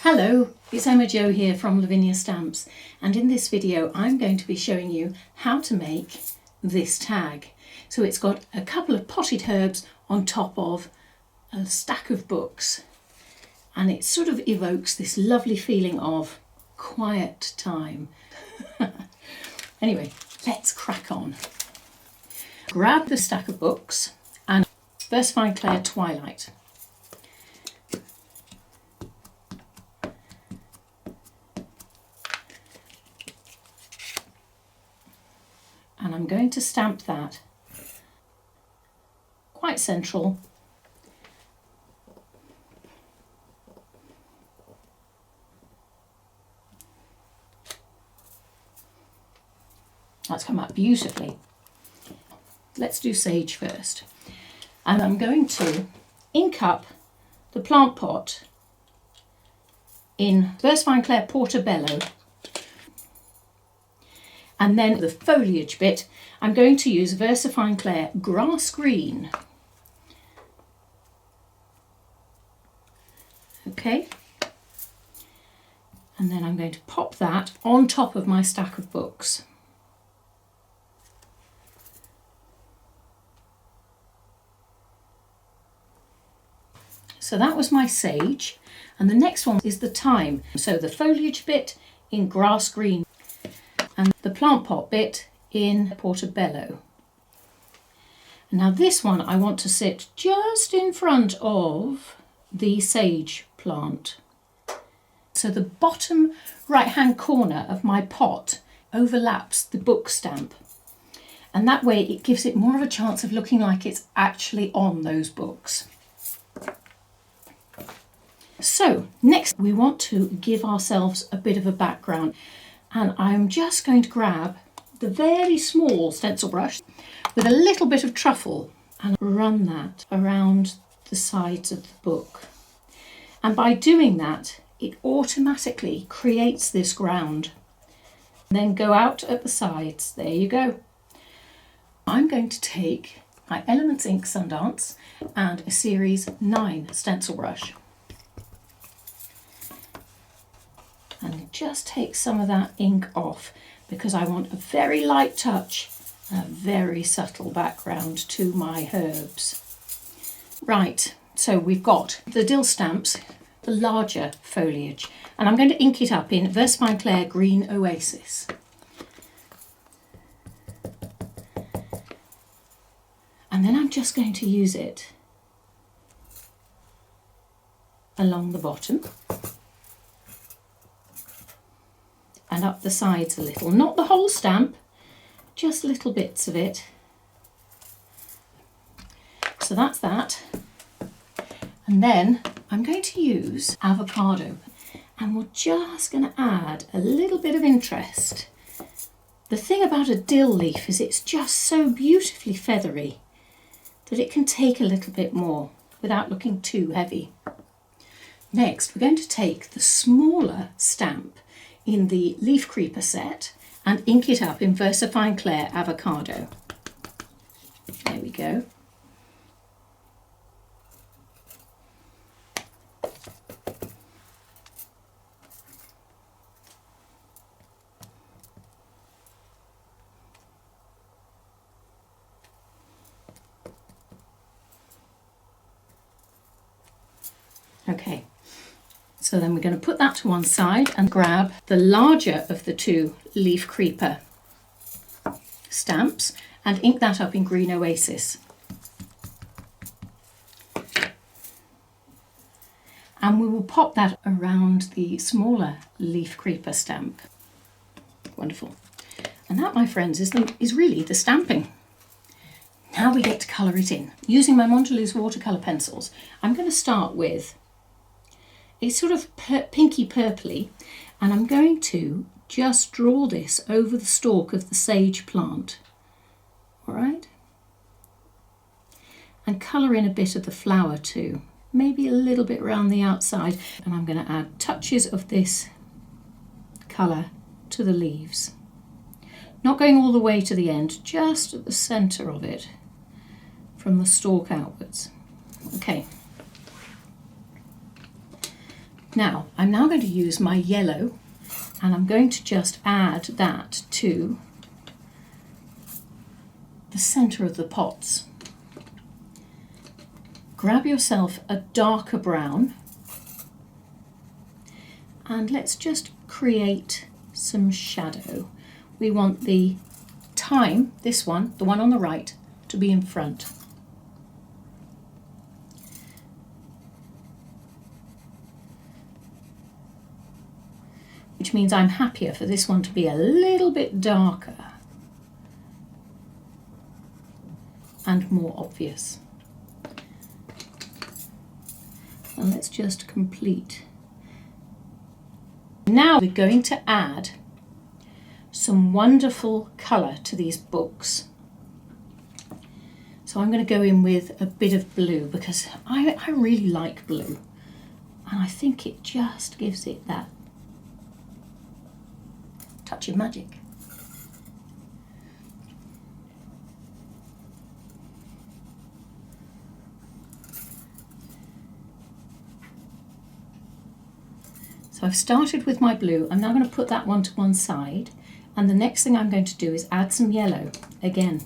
Hello, it's Emma Jo here from Lavinia Stamps, and in this video I'm going to be showing you how to make this tag. So it's got a couple of potted herbs on top of a stack of books, and it sort of evokes this lovely feeling of quiet time. Anyway, let's crack on. Grab the stack of books and Versafine Clair Twilight. And I'm going to stamp that quite central. That's come out beautifully. Let's do sage first. And I'm going to ink up the plant pot in Versafine Clair Portobello. And then the foliage bit, I'm going to use Versafine Clair Grass Green. Okay. And then I'm going to pop that on top of my stack of books. So that was my sage, and the next one is the thyme. So the foliage bit in Grass Green and the plant pot bit in Portobello. Now this one I want to sit just in front of the sage plant. So the bottom right hand corner of my pot overlaps the book stamp, and that way it gives it more of a chance of looking like it's actually on those books. So next we want to give ourselves a bit of a background, and I'm just going to grab the very small stencil brush with a little bit of truffle and run that around the sides of the book. And by doing that, it automatically creates this ground. And then go out at the sides. There you go. I'm going to take my Elements Ink Sundance and a Series 9 stencil brush. And just take some of that ink off because I want a very light touch, a very subtle background to my herbs. Right, so we've got the dill stamps, the larger foliage, and I'm going to ink it up in Versafine Clair Green Oasis. And then I'm just going to use it along the bottom and up the sides a little, not the whole stamp, just little bits of it. So that's that. And then I'm going to use avocado, and we're just going to add a little bit of interest. The thing about a dill leaf is it's just so beautifully feathery that it can take a little bit more without looking too heavy. Next, we're going to take the smaller stamp in the Leaf Creeper set and ink it up in Versafine Clair Avocado. There we go. Okay. So then we're going to put that to one side and grab the larger of the two Leaf Creeper stamps and ink that up in Green Oasis. And we will pop that around the smaller Leaf Creeper stamp. Wonderful. And that, my friends, is really the stamping. Now we get to colour it in. Using my Mondeluz Watercolour Pencils, I'm going to start with it's sort of pinky purpley, and I'm going to just draw this over the stalk of the sage plant. All right, and colour in a bit of the flower too, maybe a little bit around the outside, and I'm going to add touches of this colour to the leaves, not going all the way to the end, just at the centre of it from the stalk outwards. Okay. Now, I'm now going to use my yellow, and I'm going to just add that to the centre of the pots. Grab yourself a darker brown, and let's just create some shadow. We want the thyme, this one, the one on the right, to be in front. Which means I'm happier for this one to be a little bit darker and more obvious. And let's just complete. Now we're going to add some wonderful colour to these books. So I'm going to go in with a bit of blue because I really like blue, and I think it just gives it that touch of magic. So I've started with my blue. I'm now going to put that one to one side, and the next thing I'm going to do is add some yellow again.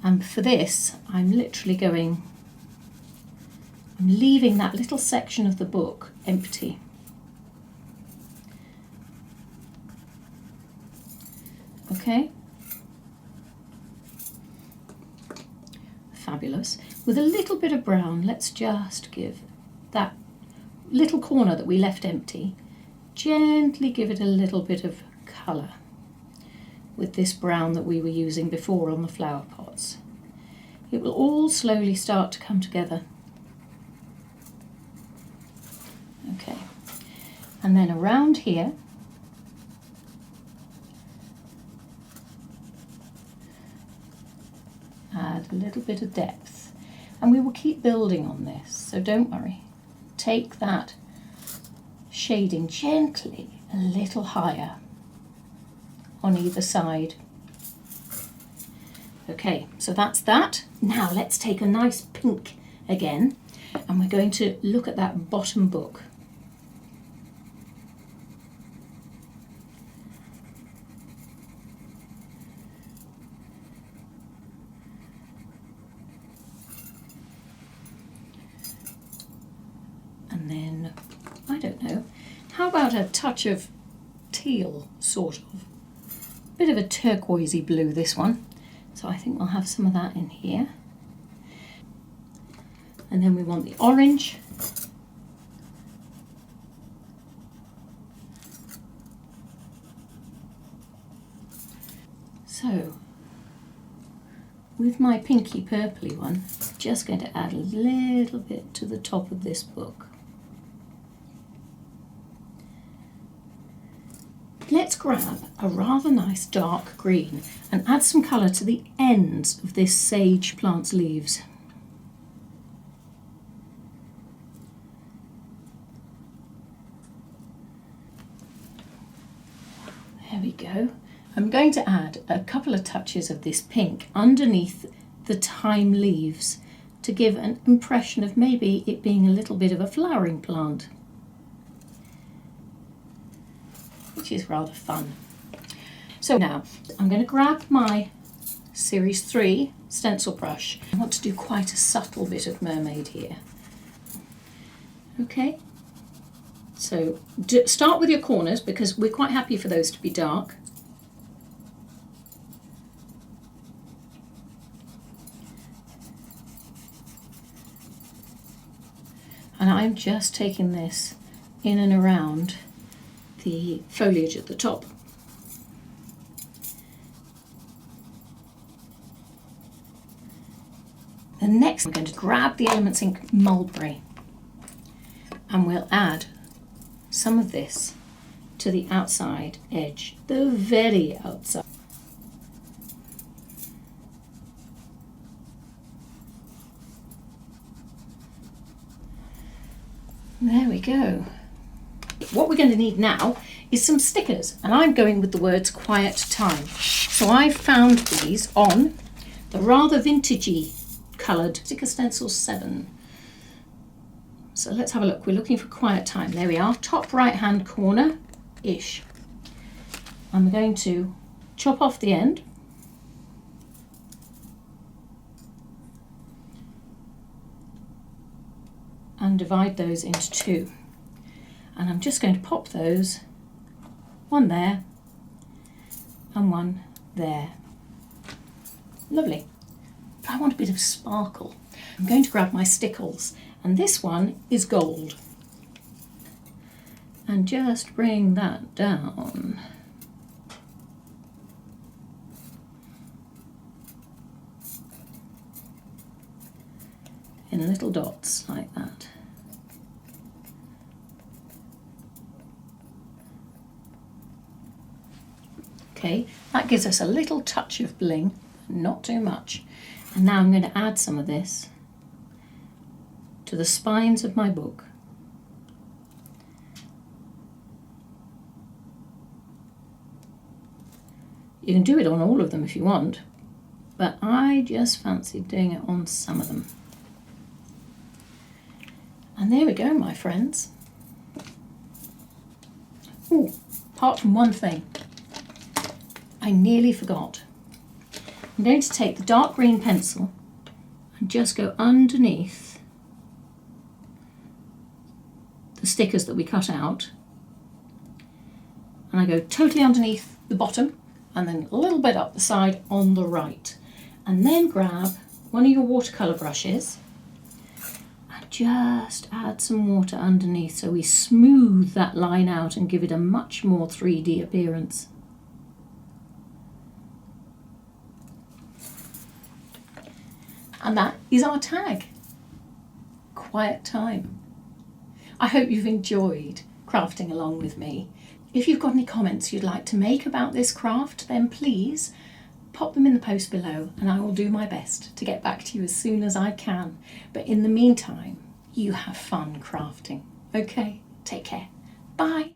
And for this, I'm leaving that little section of the book empty. Okay, fabulous. With a little bit of brown, let's just give that little corner that we left empty, gently give it a little bit of colour with this brown that we were using before on the flower pots. It will all slowly start to come together. Okay, and then around here, add a little bit of depth, and we will keep building on this, so don't worry. Take that shading gently a little higher on either side. Okay, so that's that. Now let's take a nice pink again, and we're going to look at that bottom book. And then, I don't know, how about a touch of teal, sort of? Bit of a turquoisey blue, this one. So I think we'll have some of that in here. And then we want the orange. So, with my pinky purpley one, I'm just going to add a little bit to the top of this book. Let's grab a rather nice dark green and add some colour to the ends of this sage plant's leaves. There we go. I'm going to add a couple of touches of this pink underneath the thyme leaves to give an impression of maybe it being a little bit of a flowering plant, which is rather fun. So now I'm going to grab my Series 3 stencil brush. I want to do quite a subtle bit of mermaid here. Okay, so start with your corners because we're quite happy for those to be dark. And I'm just taking this in and around the foliage at the top. And next we're going to grab the Elements Ink Mulberry and we'll add some of this to the outside edge, the very outside. There we go. What we're going to need now is some stickers, and I'm going with the words Quiet Time. So I found these on the rather vintagey coloured Sticker Stencil 7. So let's have a look. We're looking for quiet time. There we are, top right hand corner-ish. I'm going to chop off the end. And divide those into two. And I'm just going to pop those, one there and one there. Lovely. But I want a bit of sparkle. I'm going to grab my Stickles, and this one is gold. And just bring that down. In little dots like that. Okay, that gives us a little touch of bling, not too much. And now I'm going to add some of this to the spines of my book. You can do it on all of them if you want, but I just fancied doing it on some of them. And there we go, my friends. Oh, apart from one thing, I nearly forgot. I'm going to take the dark green pencil and just go underneath the stickers that we cut out. And I go totally underneath the bottom and then a little bit up the side on the right. And then grab one of your watercolour brushes and just add some water underneath so we smooth that line out and give it a much more 3D appearance. And that is our tag. Quiet time. I hope you've enjoyed crafting along with me. If you've got any comments you'd like to make about this craft, then please pop them in the post below and I will do my best to get back to you as soon as I can. But in the meantime, you have fun crafting. Okay, take care. Bye.